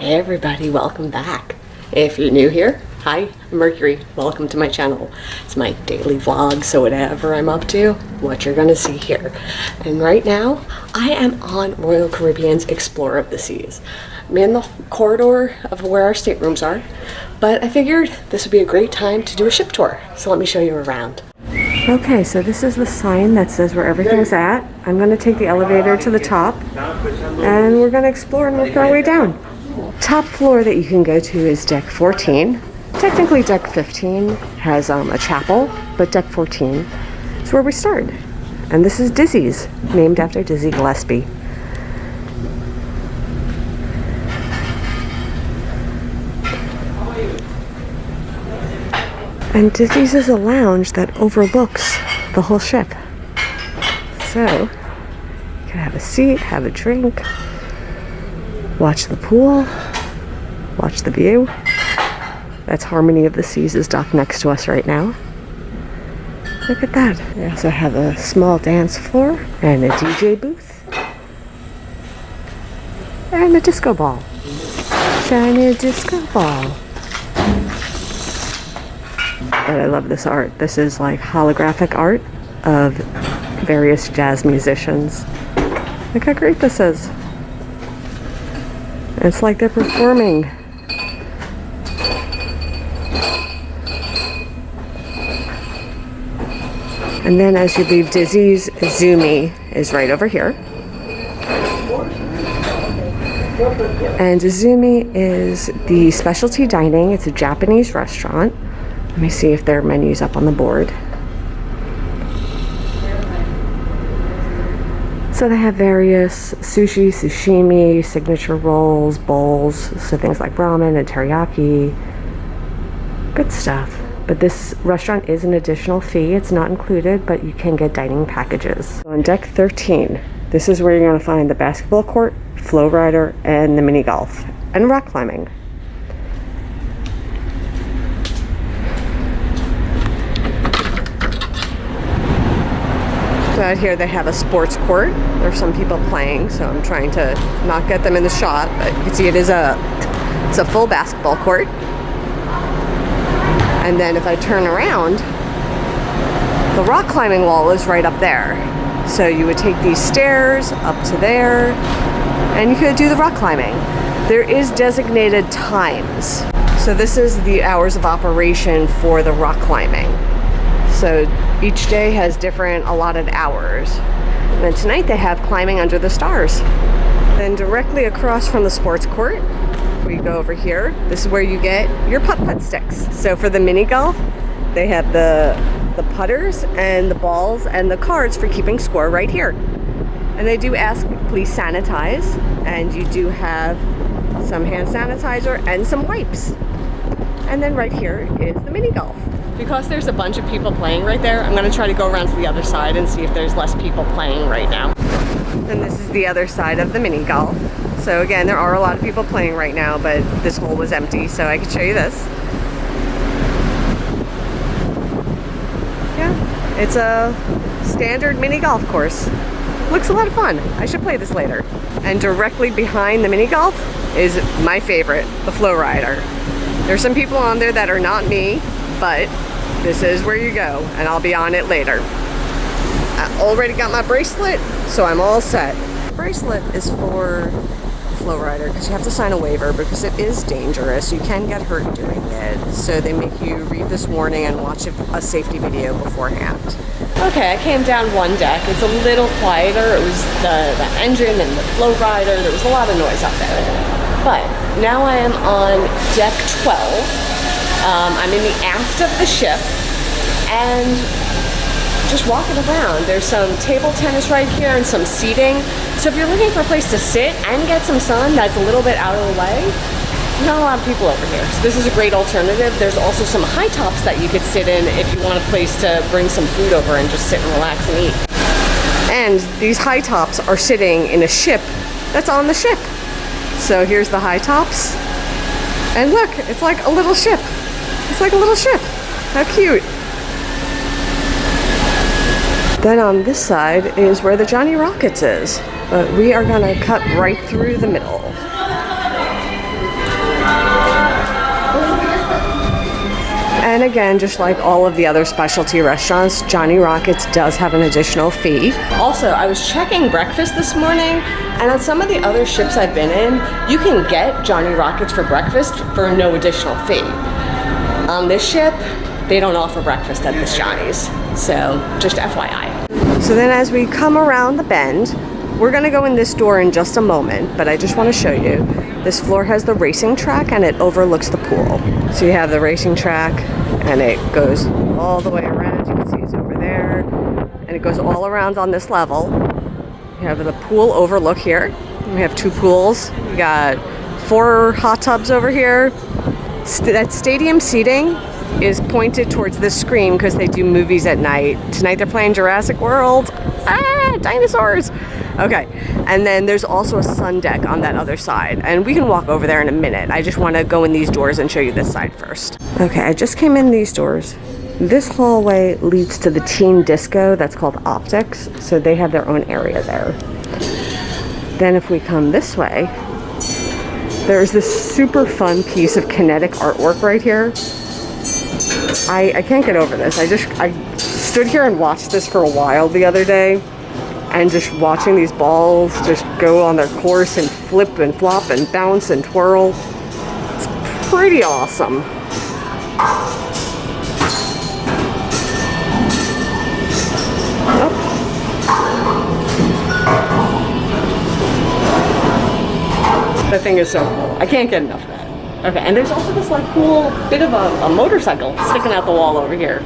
Hey everybody, welcome back. If you're new here, hi, I'm Mercury. Welcome to my channel. It's my daily vlog, so whatever I'm up to, what you're gonna see here. And right now, I am on Royal Caribbean's Explorer of the Seas. I'm in the corridor of where our staterooms are, but I figured this would be a great time to do a ship tour. So let me show you around. Okay, so this is the sign that says where everything's at. I'm gonna take the elevator to the top, and we're gonna explore and work our way down. Top floor that you can go to is deck 14. Technically deck 15 has a chapel, but deck 14 is where we start. And this is Dizzy's, named after Dizzy Gillespie. And Dizzy's is a lounge that overlooks the whole ship. So you can have a seat, have a drink, watch the pool, watch the view. That's Harmony of the Seas is docked next to us right now. Look at that. They also have a small dance floor and a DJ booth. And a disco ball. Shiny disco ball. But I love this art. This is like holographic art of various jazz musicians. Look how great this is. It's like they're performing. And then as you leave Dizzy's, Zumi is right over here. And Zumi is the specialty dining. It's a Japanese restaurant. Let me see if their menu's up on the board. So they have various sushi, sashimi, signature rolls, bowls, so things like ramen and teriyaki. Good stuff. But this restaurant is an additional fee. It's not included, but you can get dining packages. On deck 13, this is where you're going to find the basketball court, flow rider, and the mini golf, and rock climbing. So out here they have a sports court. There's some people playing, so I'm trying to not get them in the shot, but you can see it's a full basketball court. And then if I turn around, the rock climbing wall is right up there. So you would take these stairs up to there, and you could do the rock climbing. There is designated times. So this is the hours of operation for the rock climbing. So each day has different allotted hours. And then tonight they have climbing under the stars. Then directly across from the sports court, we go over here. This is where you get your putt-putt sticks. So for the mini golf, they have the putters and the balls and the cards for keeping score right here. And they do ask, please sanitize. And you do have some hand sanitizer and some wipes. And then right here is the mini golf. Because there's a bunch of people playing right there, I'm gonna try to go around to the other side and see if there's less people playing right now. And this is the other side of the mini golf. So again, there are a lot of people playing right now, but this hole was empty, so I could show you this. Yeah, it's a standard mini golf course. Looks a lot of fun. I should play this later. And directly behind the mini golf is my favorite, the flow rider. There's some people on there that are not me, but this is where you go, and I'll be on it later. I already got my bracelet, so I'm all set. The bracelet is for the flow rider because you have to sign a waiver because it is dangerous. You can get hurt doing it. So they make you read this warning and watch a safety video beforehand. Okay, I came down one deck. It's a little quieter. It was the engine and the flow rider. There was a lot of noise up there. But now I am on deck 12. I'm in the aft of the ship and just walking around. There's some table tennis right here and some seating. So if you're looking for a place to sit and get some sun that's a little bit out of the way, not a lot of people over here. So this is a great alternative. There's also some high tops that you could sit in if you want a place to bring some food over and just sit and relax and eat. And these high tops are sitting in a ship that's on the ship. So here's the high tops. And look, it's like a little ship. It's like a little ship. How cute. Then on this side is where the Johnny Rockets is. But we are gonna cut right through the middle. And again, just like all of the other specialty restaurants, Johnny Rockets does have an additional fee. Also, I was checking breakfast this morning, and on some of the other ships I've been in, you can get Johnny Rockets for breakfast for no additional fee. On this ship, they don't offer breakfast at this Johnny's, so just FYI. So then as we come around the bend, we're gonna go in this door in just a moment, but I just wanna show you. This floor has the racing track and it overlooks the pool. So you have the racing track and it goes all the way around. You can see it's over there. And it goes all around on this level. You have the pool overlook here. We have 2 pools. We got 4 hot tubs over here. That stadium seating is pointed towards this screen because they do movies at night. Tonight they're playing Jurassic World. Ah, dinosaurs. Okay, and then there's also a sun deck on that other side, and we can walk over there in a minute. I just want to go in these doors and show you this side first. Okay, I just came in these doors. This hallway leads to the teen disco that's called Optics, so they have their own area there. Then if we come this way, there's this super fun piece of kinetic artwork right here. I can't get over this. I stood here and watched this for a while the other day, and just watching these balls just go on their course and flip and flop and bounce and twirl. It's pretty awesome. Oh. That thing is so cool. I can't get enough of that. Okay, and there's also this like cool bit of a motorcycle sticking out the wall over here.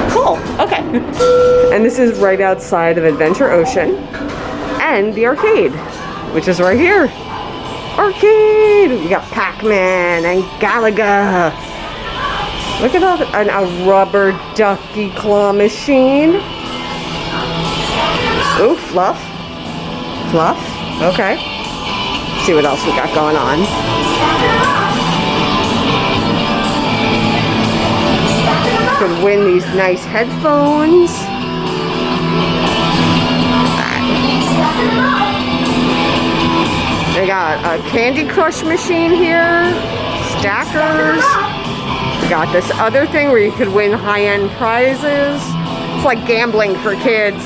Cool, okay. And this is right outside of Adventure Ocean and the arcade, which is right here. Arcade! You got Pac-Man and Galaga. Look at all and a rubber ducky claw machine. Ooh, Fluff. Fluff, okay. Let's see what else we got going on. Could win these nice headphones. They got a Candy Crush machine here, stackers. We got this other thing where you could win high-end prizes. It's like gambling for kids.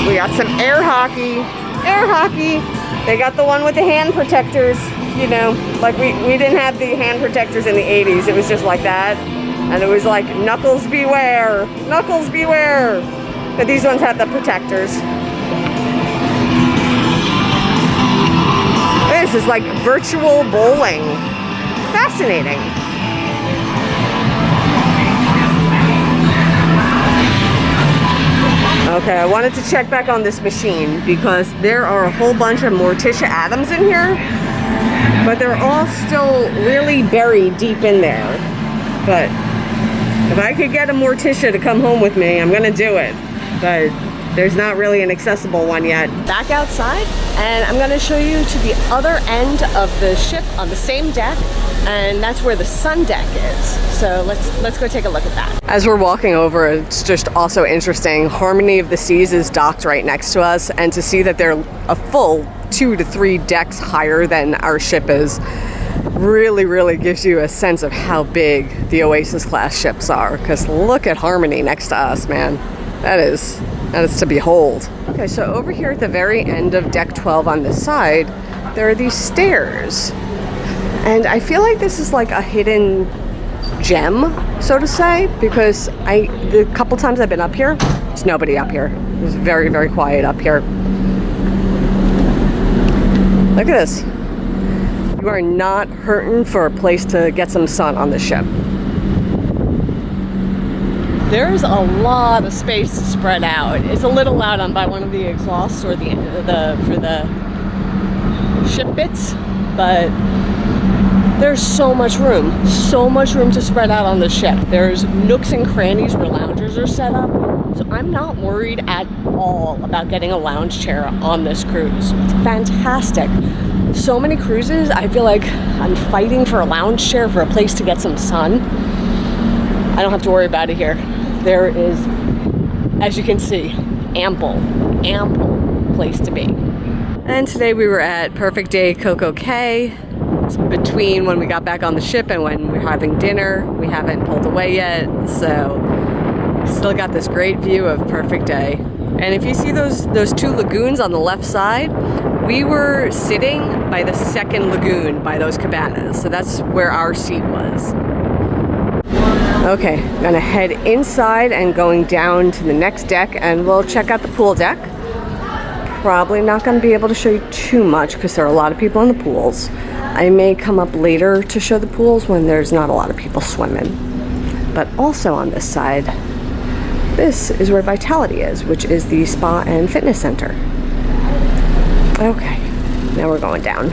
We got some air hockey. Air hockey. They got the one with the hand protectors. You know, like we didn't have the hand protectors in the 80s. It was just like that. And it was like, knuckles beware, knuckles beware. But these ones have the protectors. This is like virtual bowling. Fascinating. Okay, I wanted to check back on this machine because there are a whole bunch of Morticia Adams in here. But they're all still really buried deep in there. But if I could get a Morticia to come home with me, I'm gonna do it. But there's not really an accessible one yet. Back outside, and I'm gonna show you to the other end of the ship on the same deck, and that's where the sun deck is. So let's go take a look at that. As we're walking over, it's just also interesting. Harmony of the Seas is docked right next to us, and to see that they're a full 2 to 3 decks higher than our ship is really gives you a sense of how big the Oasis class ships are. Because look at Harmony next to us, man. That is to behold. Okay, so over here at the very end of deck 12 on this side, there are these stairs. And I feel like this is like a hidden gem, so to say, because the couple times I've been up here, there's nobody up here. It's very quiet up here. Look at this. You are not hurting for a place to get some sun on the ship. There's a lot of space to spread out. It's a little loud on by one of the exhausts or for the ship bits, but there's so much room to spread out on the ship. There's nooks and crannies where loungers are set up. So I'm not worried at all about getting a lounge chair on this cruise. It's fantastic. So many cruises, I feel like I'm fighting for a lounge chair for a place to get some sun. I don't have to worry about it here. There is, as you can see, ample place to be. And today we were at Perfect Day Coco Cay. between when we got back on the ship and when we're having dinner. We haven't pulled away yet, so still got this great view of perfect day. And if you see those two lagoons on the left side, we were sitting by the second lagoon by those cabanas, so that's where our seat was. Okay, I'm gonna head inside and going down to the next deck, and we'll check out the pool deck. Probably not gonna be able to show you too much because there are a lot of people in the pools. I may come up later to show the pools when there's not a lot of people swimming. But also on this side, this is where Vitality is, which is the spa and fitness center. Okay, now we're going down.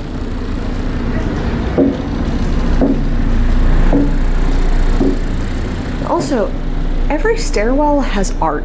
Also, every stairwell has art.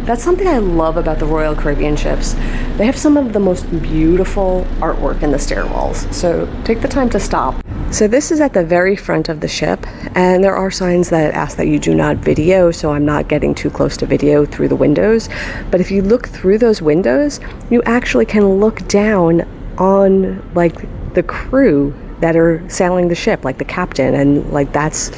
That's something I love about the Royal Caribbean ships. They have some of the most beautiful artwork in the stairwells, so take the time to stop. So this is at the very front of the ship, and there are signs that ask that you do not video, so I'm not getting too close to video through the windows. But if you look through those windows, you actually can look down on like the crew that are sailing the ship, like the captain, and like that's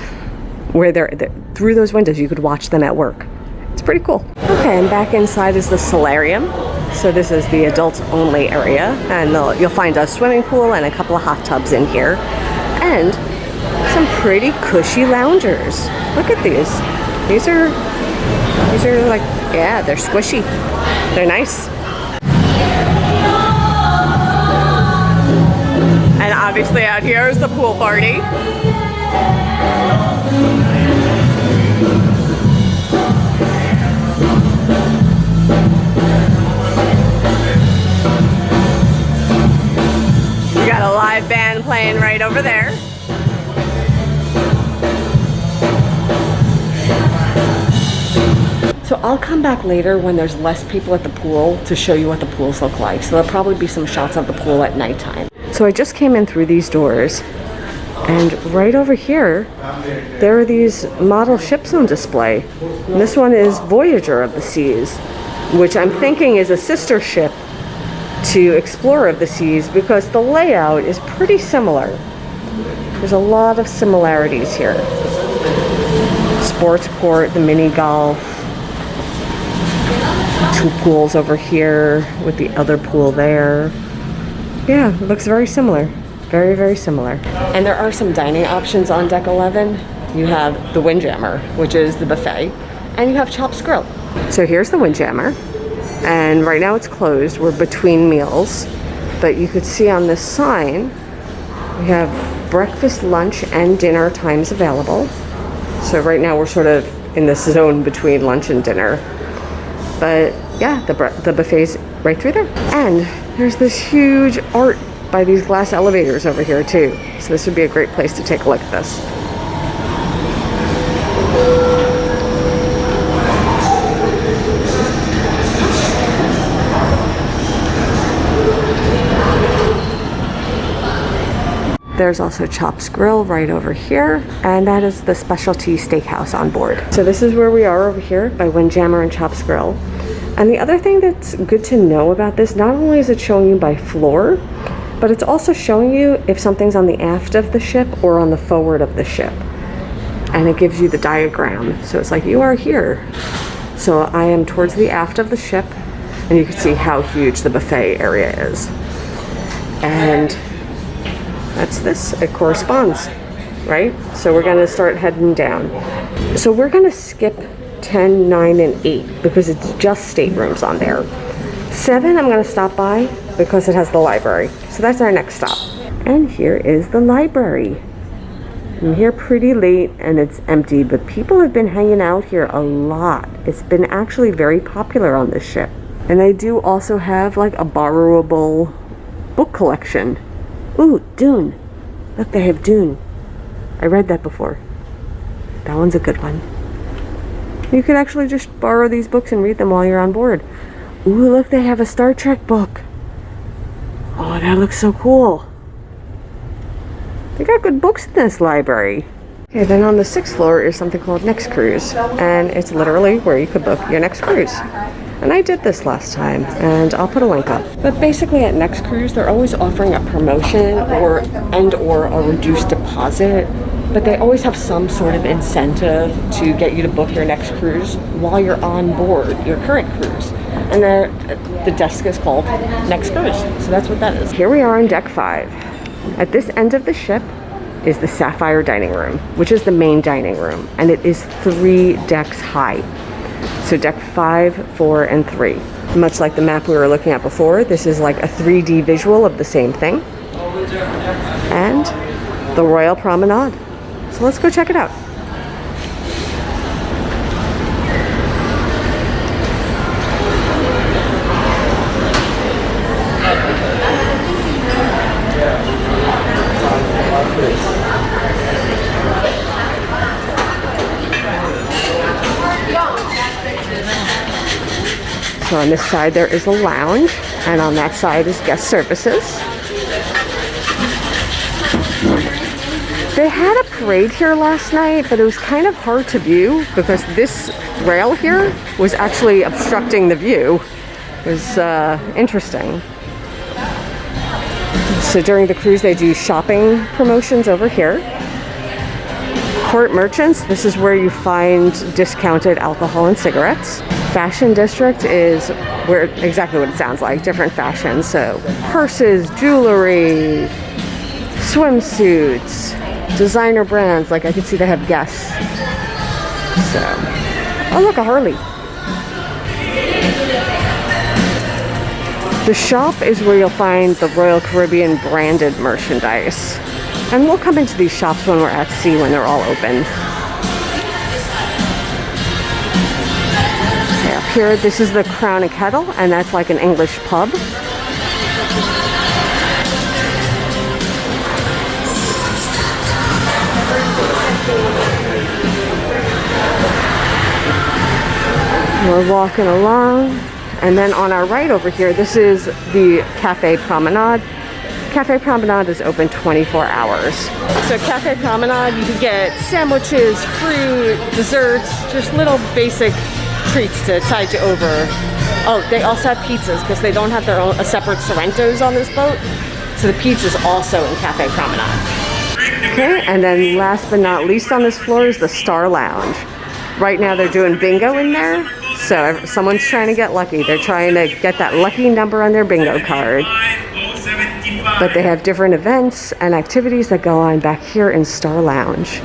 where they're through those windows you could watch them at work. It's pretty cool. Okay, and back inside is the solarium. So this is the adults only area, and you'll find a swimming pool and a couple of hot tubs in here, and some pretty cushy loungers. Look at these. These are like, yeah, they're squishy. They're nice. And obviously out here is the pool party. We got a live band playing right over there. So I'll come back later when there's less people at the pool to show you what the pools look like. So there'll probably be some shots of the pool at nighttime. So I just came in through these doors, and right over here, there are these model ships on display. And this one is Voyager of the Seas, which I'm thinking is a sister ship to Explorer of the Seas because the layout is pretty similar. There's a lot of similarities here. Sports court, the mini golf, two pools over here with the other pool there. Yeah, it looks very similar. Very, very similar. And there are some dining options on deck 11. You have the Windjammer, which is the buffet, and you have Chops Grill. So here's the Windjammer, and right now it's closed. We're between meals, but you could see on this sign, we have breakfast, lunch, and dinner times available. So right now we're sort of in this zone between lunch and dinner. But yeah, the buffet's right through there. And there's this huge art by these glass elevators over here too. So this would be a great place to take a look at this. There's also Chops Grill right over here, and that is the specialty steakhouse on board. So this is where we are over here by Windjammer and Chops Grill. And the other thing that's good to know about this, not only is it showing you by floor, but it's also showing you if something's on the aft of the ship or on the forward of the ship. And it gives you the diagram. So it's like, you are here. So I am towards the aft of the ship, and you can see how huge the buffet area is. And that's this, it corresponds, right? So we're gonna start heading down. So we're gonna skip 10, 9, and 8 because it's just staterooms on there. 7 I'm gonna stop by because it has the library. So that's our next stop. And here is the library. I'm here pretty late and it's empty, but people have been hanging out here a lot. It's been actually very popular on this ship. And they do also have like a borrowable book collection. Ooh, Dune. Look, they have Dune. I read that before. That one's a good one. You could actually just borrow these books and read them while you're on board. Ooh, look, they have a Star Trek book. Oh, that looks so cool. They got good books in this library. Okay, then on the 6th floor is something called Next Cruise, and it's literally where you could book your next cruise. And I did this last time, and I'll put a link up. But basically at Next Cruise, they're always offering a promotion or a reduced deposit. But they always have some sort of incentive to get you to book your next cruise while you're on board your current cruise. And the desk is called Next Cruise. So that's what that is. Here we are on deck 5. At this end of the ship is the Sapphire dining room, which is the main dining room. And it is 3 decks high. So deck 5, 4, and 3. Much like the map we were looking at before, this is like a 3D visual of the same thing. And the Royal Promenade. So let's go check it out. So on this side there is a lounge, and on that side is guest services. They had a parade here last night, but it was kind of hard to view because this rail here was actually obstructing the view. It was interesting. So during the cruise they do shopping promotions over here. Court merchants, this is where you find discounted alcohol and cigarettes. Fashion district is where exactly what it sounds like, different fashions. So purses, jewelry, swimsuits, designer brands. Like I can see they have Guess. So, oh look, a Harley. The shop is where you'll find the Royal Caribbean branded merchandise. And we'll come into these shops when we're at sea, when they're all open. Okay, up here, this is the Crown and Kettle, and that's like an English pub. We're walking along, and then on our right over here, this is the Cafe Promenade. Cafe Promenade is open 24 hours. So Cafe Promenade, you can get sandwiches, fruit, desserts, just little basic treats to tide you over. Oh, they also have pizzas because they don't have their own separate Sorrentos on this boat. So the pizza's also in Cafe Promenade. Okay, and then last but not least on this floor is the Star Lounge. Right now they're doing bingo in there. So someone's trying to get lucky. They're trying to get that lucky number on their bingo card. But they have different events and activities that go on back here in Star Lounge.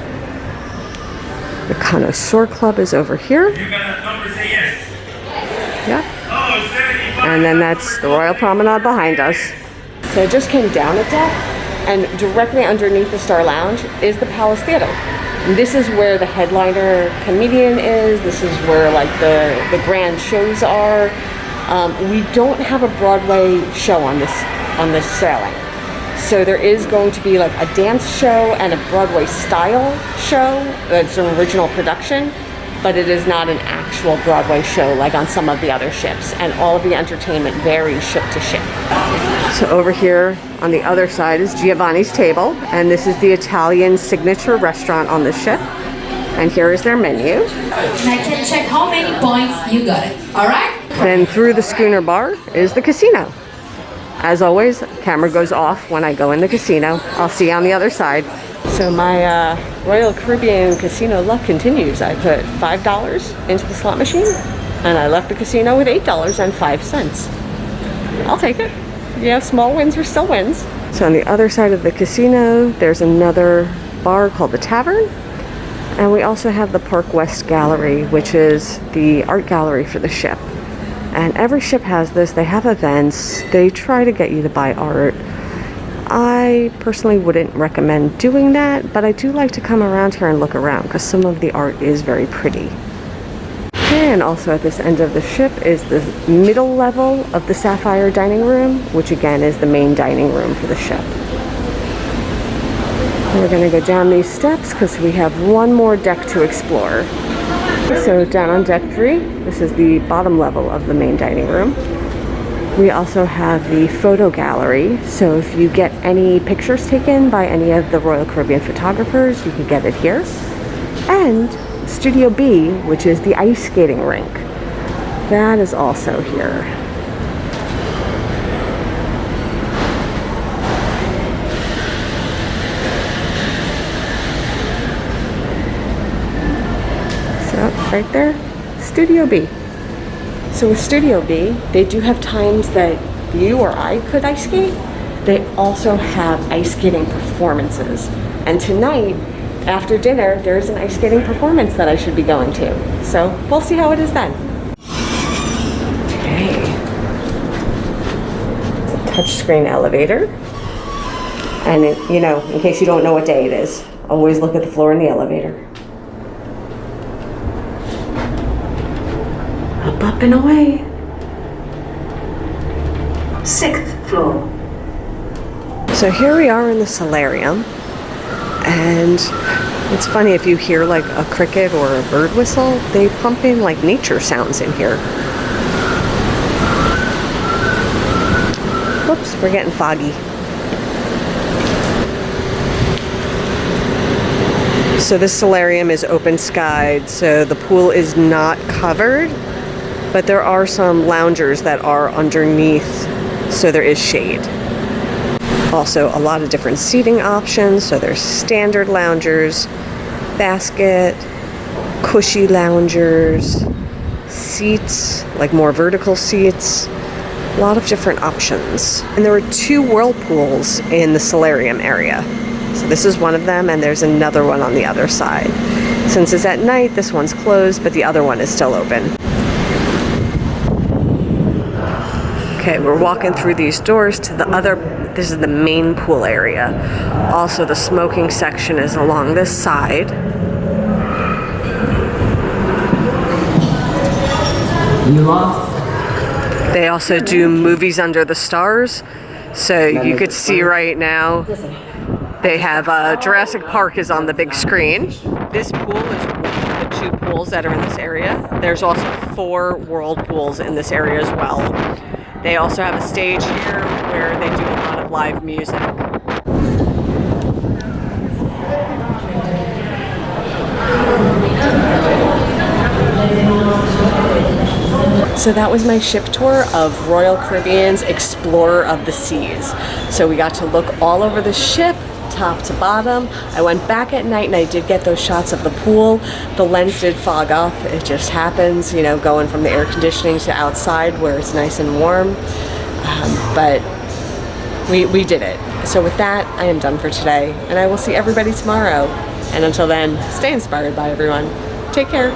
The Connoisseur Club is over here. Yep. And then that's the Royal Promenade behind us. So I just came down a deck, and directly underneath the Star Lounge is the Palace Theater. And this is where the headliner comedian is. This is where like the grand shows are. We don't have a Broadway show on this sailing. So there is going to be like a dance show and a Broadway style show. It's an original production, but it is not an actual Broadway show like on some of the other ships. And all of the entertainment varies ship to ship. So over here on the other side is Giovanni's Table, and this is the Italian signature restaurant on the ship. And here is their menu. And I can check how many points you got it. All right? Then through the schooner bar is the casino. As always, camera goes off when I go in the casino. I'll see you on the other side. So my Royal Caribbean casino luck continues. I put $5 into the slot machine, and I left the casino with $8.05. I'll take it. Yeah, small wins are still wins. So on the other side of the casino, there's another bar called the Tavern. And we also have the Park West Gallery, which is the art gallery for the ship. And every ship has this. They have events. They try to get you to buy art. I personally wouldn't recommend doing that, but I do like to come around here and look around because some of the art is very pretty. And also at this end of the ship is the middle level of the Sapphire dining room, which again is the main dining room for the ship. We're going to go down these steps because we have one more deck to explore. So down on deck 3, this is the bottom level of the main dining room. We also have the photo gallery, so if you get any pictures taken by any of the Royal Caribbean photographers, you can get it here. And Studio B, which is the ice skating rink. that is also here. So right there, Studio B. So with Studio B, they do have times that you or I could ice skate. They also have ice skating performances. And tonight, after dinner, there's an ice skating performance that I should be going to. So we'll see how it is then. Okay. It's a touchscreen elevator. And it, you know, in case you don't know what day it is, always look at the floor in the elevator. Up and away. 6th floor. So here we are in the solarium, and it's funny if you hear like a cricket or a bird whistle, they pump in like nature sounds in here. Whoops, we're getting foggy. So this solarium is open skied, so the pool is not covered, but there are some loungers that are underneath, so there is shade. Also a lot of different seating options, so there's standard loungers, basket, cushy loungers, seats, like more vertical seats, a lot of different options. And there were 2 whirlpools in the solarium area. So this is one of them, and there's another one on the other side. Since it's at night, this one's closed, but the other one is still open. Okay, we're walking through these doors to the other, this is the main pool area. Also, the smoking section is along this side. You lost? They also do movies under the stars. So you could see right now, they have Jurassic Park is on the big screen. This pool is one of the 2 pools that are in this area. There's also 4 whirlpools in this area as well. They also have a stage here where they do a lot of live music. So that was my ship tour of Royal Caribbean's Explorer of the Seas. So we got to look all over the ship, top to bottom. I went back at night and I did get those shots of the pool. The lens did fog up. It just happens, you know, going from the air conditioning to outside where it's nice and warm. But we did it. So with that, I am done for today, and I will see everybody tomorrow. And until then, stay inspired by everyone. Take care.